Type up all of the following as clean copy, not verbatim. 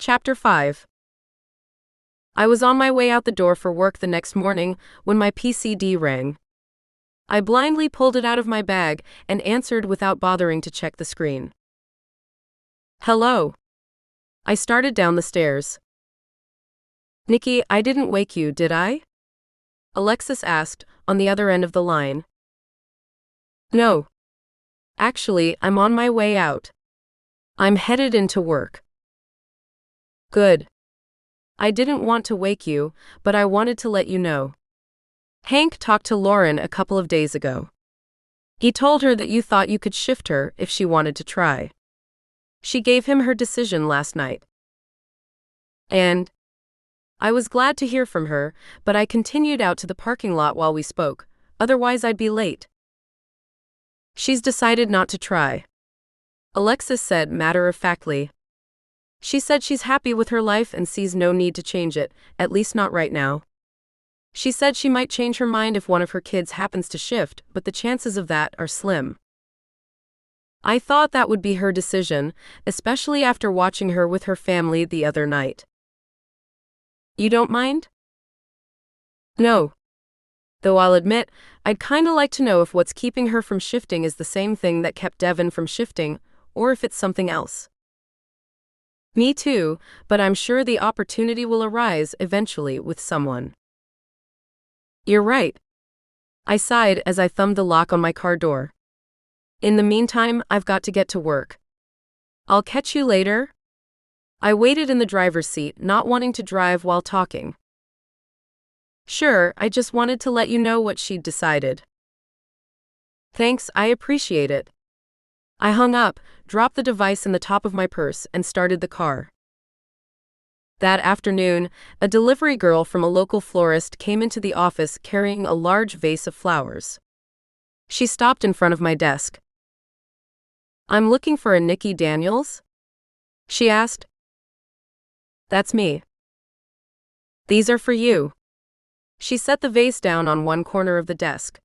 Chapter 5. I was on my way out the door for work the next morning when my PCD rang. I blindly pulled it out of my bag and answered without bothering to check the screen. Hello. I started down the stairs. Nickie, I didn't wake you, did I? Alexis asked, on the other end of the line. No. Actually, I'm on my way out. I'm headed into work. Good. I didn't want to wake you, but I wanted to let you know. Hank talked to Lauren a couple of days ago. He told her that you thought you could shift her if she wanted to try. She gave him her decision last night. And I was glad to hear from her, but I continued out to the parking lot while we spoke, otherwise I'd be late. She's decided not to try. Alexis said matter-of-factly. She said she's happy with her life and sees no need to change it, at least not right now. She said she might change her mind if one of her kids happens to shift, but the chances of that are slim. I thought that would be her decision, especially after watching her with her family the other night. You don't mind? No. Though I'll admit, I'd kinda like to know if what's keeping her from shifting is the same thing that kept Devon from shifting, or if it's something else. Me too, but I'm sure the opportunity will arise eventually with someone. You're right. I sighed as I thumbed the lock on my car door. In the meantime, I've got to get to work. I'll catch you later. I waited in the driver's seat, not wanting to drive while talking. Sure, I just wanted to let you know what she'd decided. Thanks, I appreciate it. I hung up, dropped the device in the top of my purse, and started the car. That afternoon, a delivery girl from a local florist came into the office carrying a large vase of flowers. She stopped in front of my desk. I'm looking for a Nickie Daniels? She asked. That's me. These are for you. She set the vase down on one corner of the desk.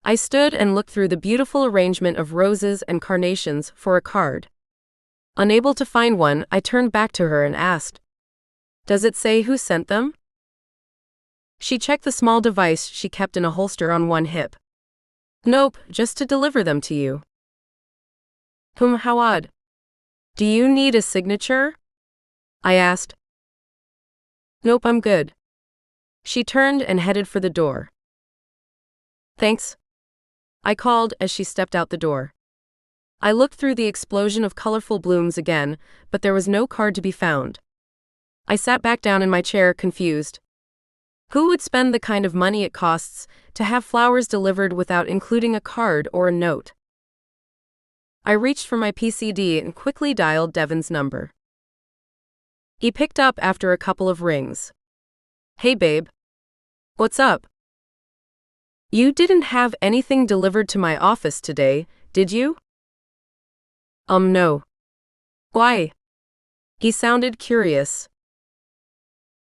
I stood and looked through the beautiful arrangement of roses and carnations for a card. Unable to find one, I turned back to her and asked, Does it say who sent them? She checked the small device she kept in a holster on one hip. Nope, just to deliver them to you. How odd. Do you need a signature? I asked. Nope, I'm good. She turned and headed for the door. Thanks. I called as she stepped out the door. I looked through the explosion of colorful blooms again, but there was no card to be found. I sat back down in my chair, confused. Who would spend the kind of money it costs to have flowers delivered without including a card or a note? I reached for my PCD and quickly dialed Devon's number. He picked up after a couple of rings. Hey babe. What's up? You didn't have anything delivered to my office today, did you? No. Why? He sounded curious.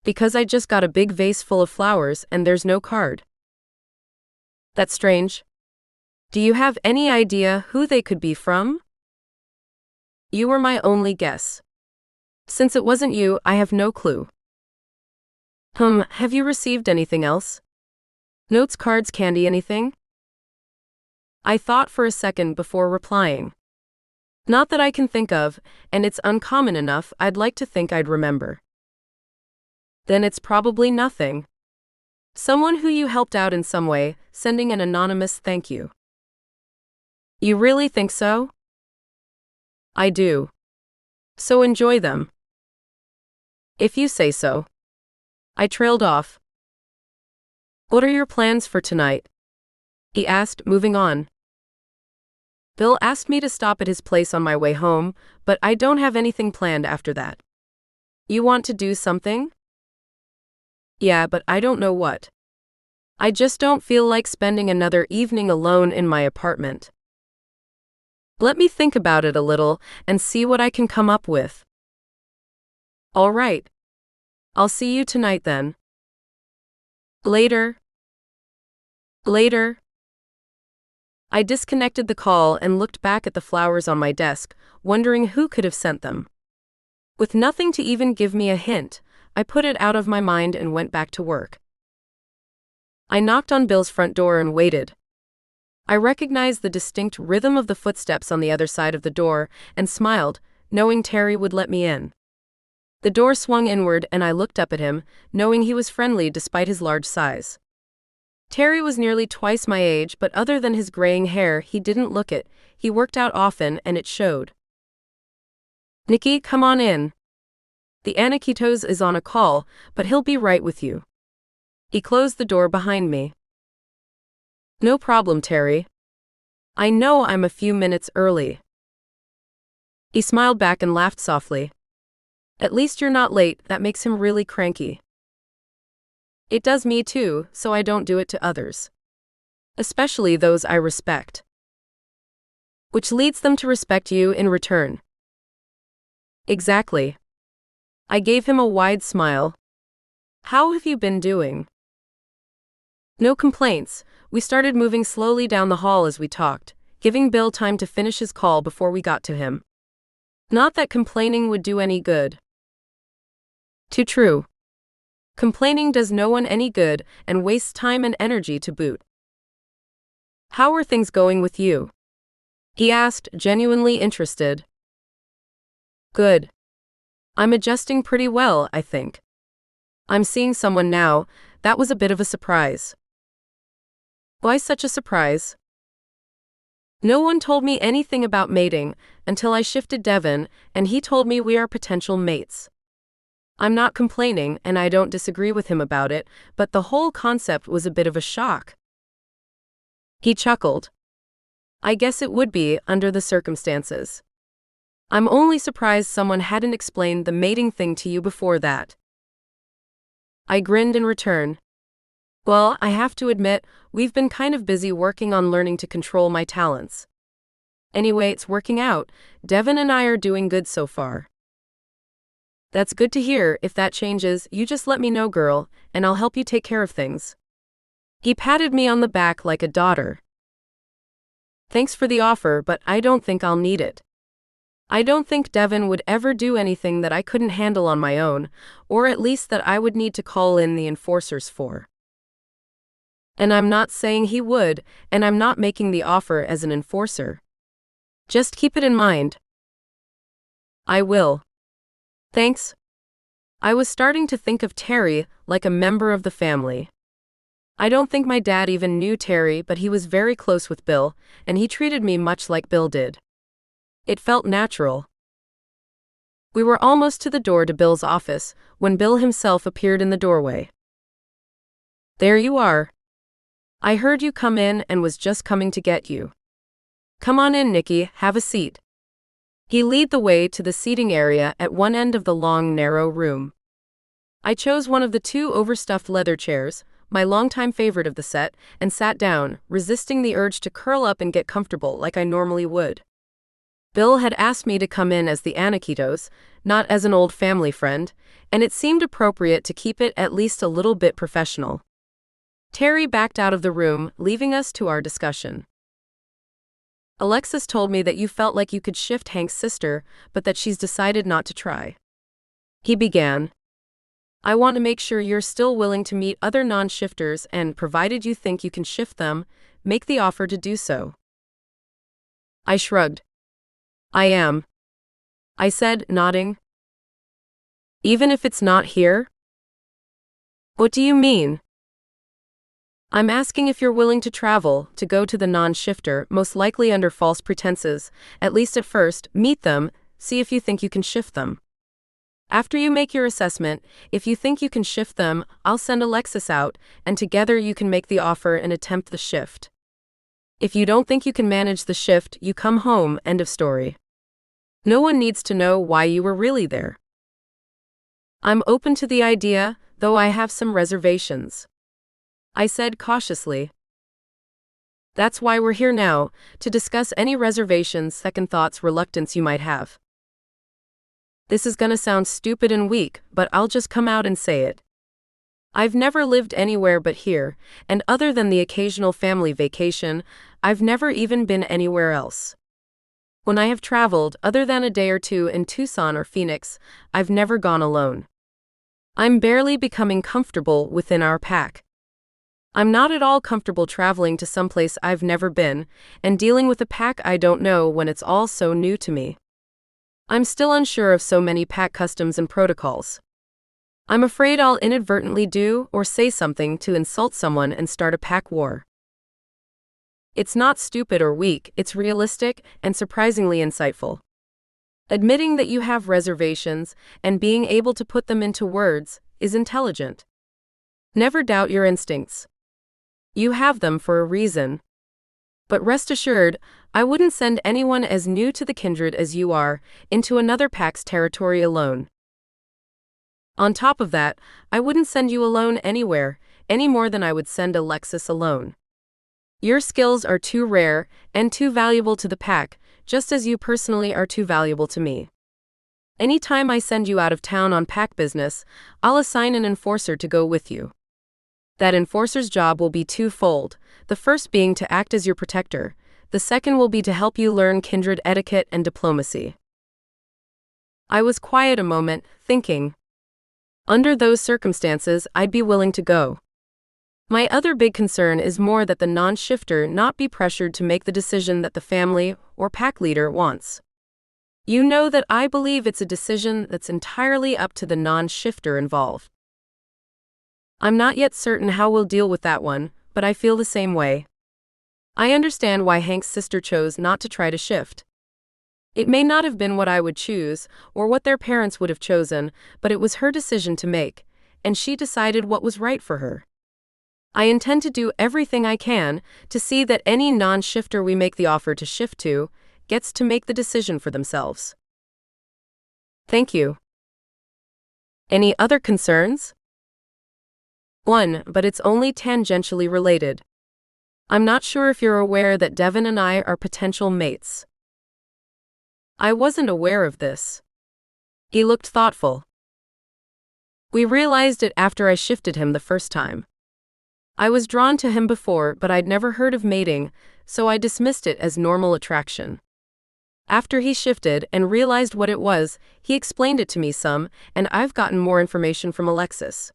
Because I just got a big vase full of flowers and there's no card. That's strange. Do you have any idea who they could be from? You were my only guess. Since it wasn't you, I have no clue. Have you received anything else? Notes, cards, candy, anything? I thought for a second before replying. Not that I can think of, and it's uncommon enough, I'd like to think I'd remember. Then it's probably nothing. Someone who you helped out in some way, sending an anonymous thank you. You really think so? I do. So enjoy them. If you say so. I trailed off. What are your plans for tonight? He asked, moving on. Bill asked me to stop at his place on my way home, but I don't have anything planned after that. You want to do something? Yeah, but I don't know what. I just don't feel like spending another evening alone in my apartment. Let me think about it a little and see what I can come up with. All right. I'll see you tonight then. Later. Later. I disconnected the call and looked back at the flowers on my desk, wondering who could have sent them. With nothing to even give me a hint, I put it out of my mind and went back to work. I knocked on Bill's front door and waited. I recognized the distinct rhythm of the footsteps on the other side of the door and smiled, knowing Terry would let me in. The door swung inward and I looked up at him, knowing he was friendly despite his large size. Terry was nearly twice my age, but other than his graying hair, he didn't look it. He worked out often and it showed. "Nickie, come on in. The Aniquitos is on a call, but he'll be right with you." He closed the door behind me. "No problem, Terry. I know I'm a few minutes early." He smiled back and laughed softly. "At least you're not late, that makes him really cranky." "It does me too, so I don't do it to others. Especially those I respect. Which leads them to respect you in return." "Exactly." I gave him a wide smile. "How have you been doing?" "No complaints." We started moving slowly down the hall as we talked, giving Bill time to finish his call before we got to him. Not that complaining would do any good. Too true. Complaining does no one any good and wastes time and energy to boot. "How are things going with you?" he asked, genuinely interested. "Good. I'm adjusting pretty well, I think. I'm seeing someone now. That was a bit of a surprise." "Why such a surprise?" "No one told me anything about mating until I shifted Devon, and he told me we are potential mates. I'm not complaining, and I don't disagree with him about it, but the whole concept was a bit of a shock." He chuckled. "I guess it would be, under the circumstances. I'm only surprised someone hadn't explained the mating thing to you before that." I grinned in return. "Well, I have to admit, we've been kind of busy working on learning to control my talents. Anyway, it's working out. Devon and I are doing good so far." "That's good to hear. If that changes, you just let me know, girl, and I'll help you take care of things." He patted me on the back like a daughter. "Thanks for the offer, but I don't think I'll need it. I don't think Devon would ever do anything that I couldn't handle on my own, or at least that I would need to call in the enforcers for. And I'm not saying he would, and I'm not making the offer as an enforcer. Just keep it in mind." "I will. Thanks." I was starting to think of Terry like a member of the family. I don't think my dad even knew Terry, but he was very close with Bill, and he treated me much like Bill did. It felt natural. We were almost to the door to Bill's office when Bill himself appeared in the doorway. "There you are. I heard you come in and was just coming to get you. Come on in, Nickie, have a seat." He led the way to the seating area at one end of the long, narrow room. I chose one of the two overstuffed leather chairs, my longtime favorite of the set, and sat down, resisting the urge to curl up and get comfortable like I normally would. Bill had asked me to come in as the Aniquitos, not as an old family friend, and it seemed appropriate to keep it at least a little bit professional. Terry backed out of the room, leaving us to our discussion. "Alexis told me that you felt like you could shift Hank's sister, but that she's decided not to try," he began. "I want to make sure you're still willing to meet other non-shifters and, provided you think you can shift them, make the offer to do so." I shrugged. "I am," I said, nodding. "Even if it's not here?" "What do you mean?" "I'm asking if you're willing to travel, to go to the non-shifter, most likely under false pretenses, at least at first, meet them, see if you think you can shift them. After you make your assessment, if you think you can shift them, I'll send Alexis out, and together you can make the offer and attempt the shift. If you don't think you can manage the shift, you come home, end of story. No one needs to know why you were really there." "I'm open to the idea, though I have some reservations," I said cautiously. "That's why we're here now, to discuss any reservations, second thoughts, reluctance you might have. This is gonna sound stupid and weak, but I'll just come out and say it. I've never lived anywhere but here, and other than the occasional family vacation, I've never even been anywhere else. When I have traveled, other than a day or two in Tucson or Phoenix, I've never gone alone. I'm barely becoming comfortable within our pack. I'm not at all comfortable traveling to someplace I've never been and dealing with a pack I don't know when it's all so new to me. I'm still unsure of so many pack customs and protocols. I'm afraid I'll inadvertently do or say something to insult someone and start a pack war. It's not stupid or weak, it's realistic and surprisingly insightful. Admitting that you have reservations and being able to put them into words is intelligent. Never doubt your instincts. You have them for a reason. But rest assured, I wouldn't send anyone as new to the kindred as you are into another pack's territory alone. On top of that, I wouldn't send you alone anywhere, any more than I would send Alexis alone. Your skills are too rare and too valuable to the pack, just as you personally are too valuable to me. Anytime I send you out of town on pack business, I'll assign an enforcer to go with you. That enforcer's job will be twofold, the first being to act as your protector, the second will be to help you learn kindred etiquette and diplomacy. I was quiet a moment, thinking. Under those circumstances, I'd be willing to go. My other big concern is more that the non-shifter not be pressured to make the decision that the family or pack leader wants. You know that I believe it's a decision that's entirely up to the non-shifter involved. I'm not yet certain how we'll deal with that one, but I feel the same way. I understand why Hank's sister chose not to try to shift. It may not have been what I would choose, or what their parents would have chosen, but it was her decision to make, and she decided what was right for her. I intend to do everything I can to see that any non-shifter we make the offer to shift to gets to make the decision for themselves. Thank you. Any other concerns? One, but it's only tangentially related. I'm not sure if you're aware that Devon and I are potential mates. I wasn't aware of this. He looked thoughtful. We realized it after I shifted him the first time. I was drawn to him before, but I'd never heard of mating, so I dismissed it as normal attraction. After he shifted and realized what it was, he explained it to me some, and I've gotten more information from Alexis.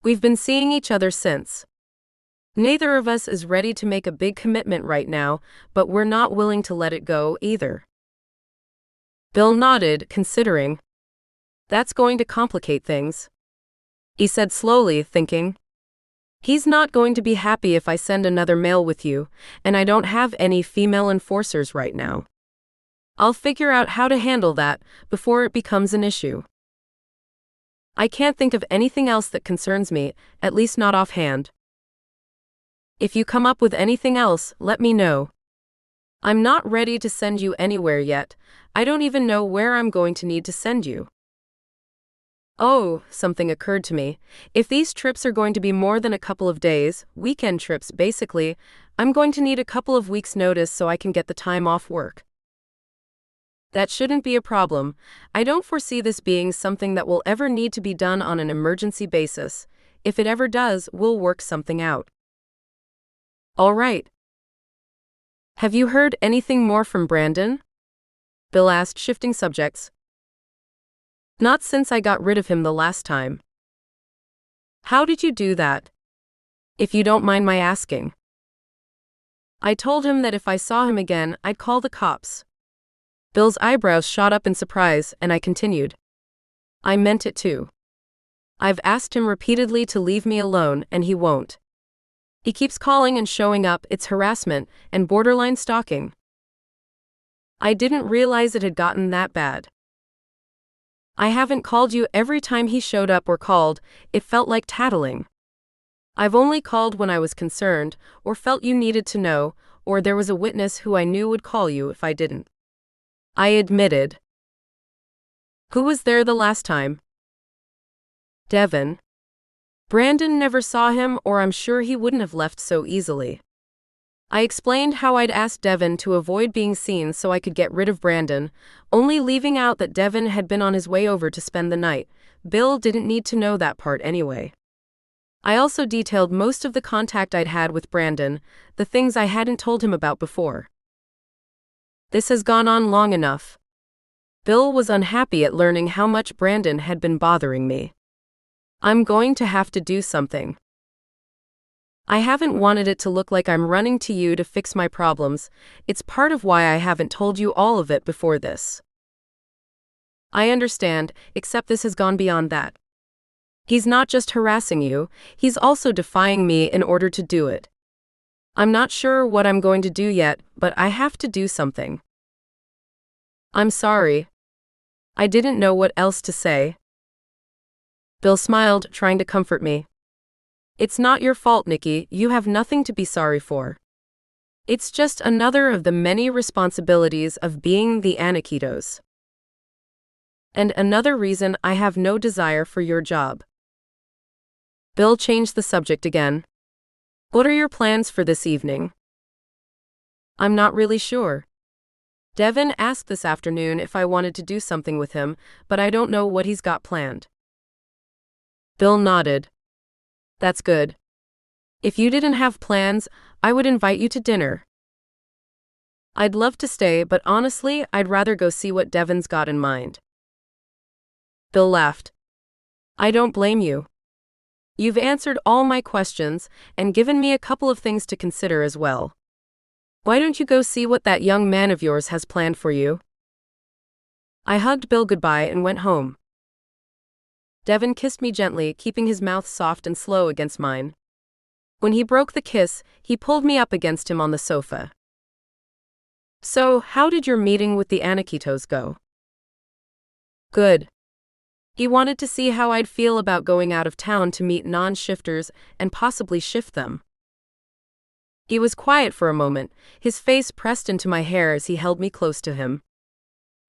We've been seeing each other since. Neither of us is ready to make a big commitment right now, but we're not willing to let it go either. Bill nodded, considering. That's going to complicate things. He said slowly, thinking. He's not going to be happy if I send another male with you, and I don't have any female enforcers right now. I'll figure out how to handle that before it becomes an issue. I can't think of anything else that concerns me, at least not offhand. If you come up with anything else, let me know. I'm not ready to send you anywhere yet. I don't even know where I'm going to need to send you. Oh, something occurred to me. If these trips are going to be more than a couple of days, weekend trips basically, I'm going to need a couple of weeks' notice so I can get the time off work. That shouldn't be a problem. I don't foresee this being something that will ever need to be done on an emergency basis. If it ever does, we'll work something out. All right. Have you heard anything more from Brandon? Bill asked, shifting subjects. Not since I got rid of him the last time. How did you do that? If you don't mind my asking. I told him that if I saw him again, I'd call the cops. Bill's eyebrows shot up in surprise, and I continued. I meant it too. I've asked him repeatedly to leave me alone, and he won't. He keeps calling and showing up. It's harassment and borderline stalking. I didn't realize it had gotten that bad. I haven't called you every time he showed up or called. It felt like tattling. I've only called when I was concerned, or felt you needed to know, or there was a witness who I knew would call you if I didn't. I admitted. Who was there the last time? Devon. Brandon never saw him, or I'm sure he wouldn't have left so easily. I explained how I'd asked Devon to avoid being seen so I could get rid of Brandon, only leaving out that Devon had been on his way over to spend the night. Bill didn't need to know that part anyway. I also detailed most of the contact I'd had with Brandon, the things I hadn't told him about before. This has gone on long enough. Bill was unhappy at learning how much Brandon had been bothering me. I'm going to have to do something. I haven't wanted it to look like I'm running to you to fix my problems. It's part of why I haven't told you all of it before this. I understand, except this has gone beyond that. He's not just harassing you, he's also defying me in order to do it. I'm not sure what I'm going to do yet, but I have to do something. I'm sorry. I didn't know what else to say. Bill smiled, trying to comfort me. It's not your fault, Nickie, you have nothing to be sorry for. It's just another of the many responsibilities of being the Anikitos. And another reason I have no desire for your job. Bill changed the subject again. What are your plans for this evening? I'm not really sure. Devon asked this afternoon if I wanted to do something with him, but I don't know what he's got planned. Bill nodded. That's good. If you didn't have plans, I would invite you to dinner. I'd love to stay, but honestly, I'd rather go see what Devon's got in mind. Bill laughed. I don't blame you. You've answered all my questions and given me a couple of things to consider as well. Why don't you go see what that young man of yours has planned for you? I hugged Bill goodbye and went home. Devon kissed me gently, keeping his mouth soft and slow against mine. When he broke the kiss, he pulled me up against him on the sofa. So, how did your meeting with the Anikitos go? Good. He wanted to see how I'd feel about going out of town to meet non-shifters and possibly shift them. He was quiet for a moment, his face pressed into my hair as he held me close to him.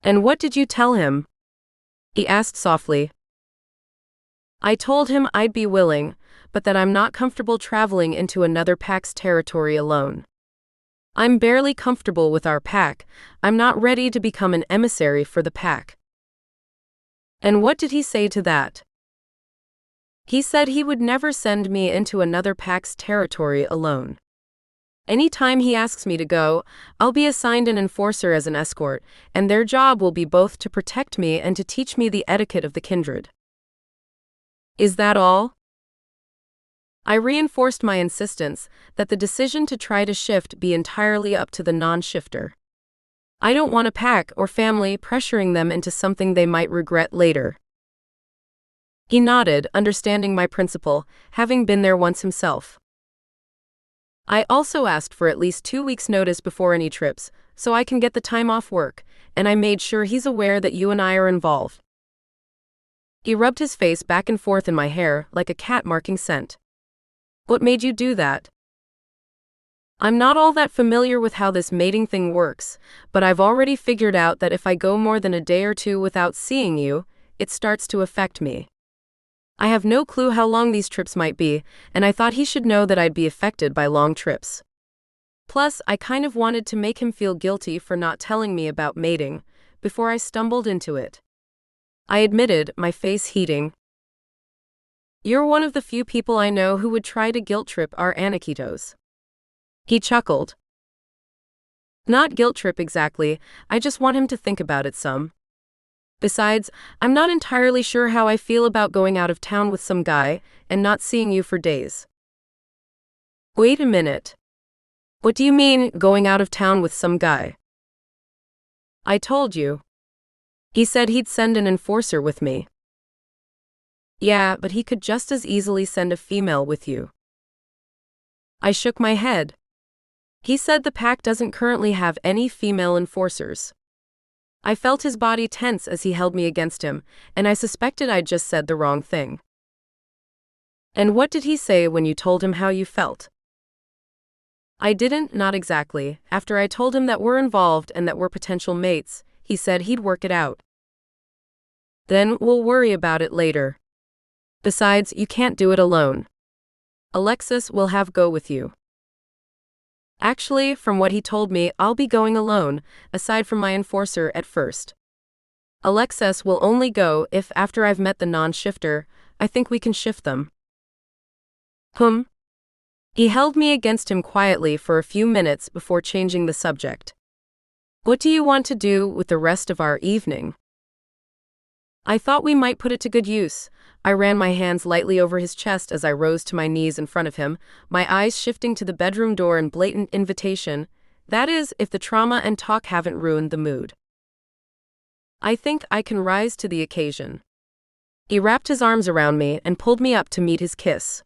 And what did you tell him? He asked softly. I told him I'd be willing, but that I'm not comfortable traveling into another pack's territory alone. I'm barely comfortable with our pack. I'm not ready to become an emissary for the pack. And what did he say to that? He said he would never send me into another pack's territory alone. Anytime he asks me to go, I'll be assigned an enforcer as an escort, and their job will be both to protect me and to teach me the etiquette of the kindred. Is that all? I reinforced my insistence that the decision to try to shift be entirely up to the non-shifter. I don't want a pack or family pressuring them into something they might regret later. He nodded, understanding my principle, having been there once himself. I also asked for at least 2 weeks' notice before any trips, so I can get the time off work, and I made sure he's aware that you and I are involved. He rubbed his face back and forth in my hair like a cat marking scent. What made you do that? I'm not all that familiar with how this mating thing works, but I've already figured out that if I go more than a day or two without seeing you, it starts to affect me. I have no clue how long these trips might be, and I thought he should know that I'd be affected by long trips. Plus, I kind of wanted to make him feel guilty for not telling me about mating, before I stumbled into it. I admitted, my face heating. You're one of the few people I know who would try to guilt trip our Anikitos. He chuckled. Not guilt trip exactly, I just want him to think about it some. Besides, I'm not entirely sure how I feel about going out of town with some guy and not seeing you for days. Wait a minute. What do you mean, going out of town with some guy? I told you. He said he'd send an enforcer with me. Yeah, but he could just as easily send a female with you. I shook my head. He said the pack doesn't currently have any female enforcers. I felt his body tense as he held me against him, and I suspected I'd just said the wrong thing. And what did he say when you told him how you felt? I didn't, not exactly. After I told him that we're involved and that we're potential mates, he said he'd work it out. Then we'll worry about it later. Besides, you can't do it alone. Alexis will have go with you. Actually, from what he told me, I'll be going alone, aside from my enforcer at first. Alexis will only go if, after I've met the non-shifter, I think we can shift them. He held me against him quietly for a few minutes before changing the subject. What do you want to do with the rest of our evening? I thought we might put it to good use. I ran my hands lightly over his chest as I rose to my knees in front of him, my eyes shifting to the bedroom door in blatant invitation. That is, if the trauma and talk haven't ruined the mood. I think I can rise to the occasion. He wrapped his arms around me and pulled me up to meet his kiss.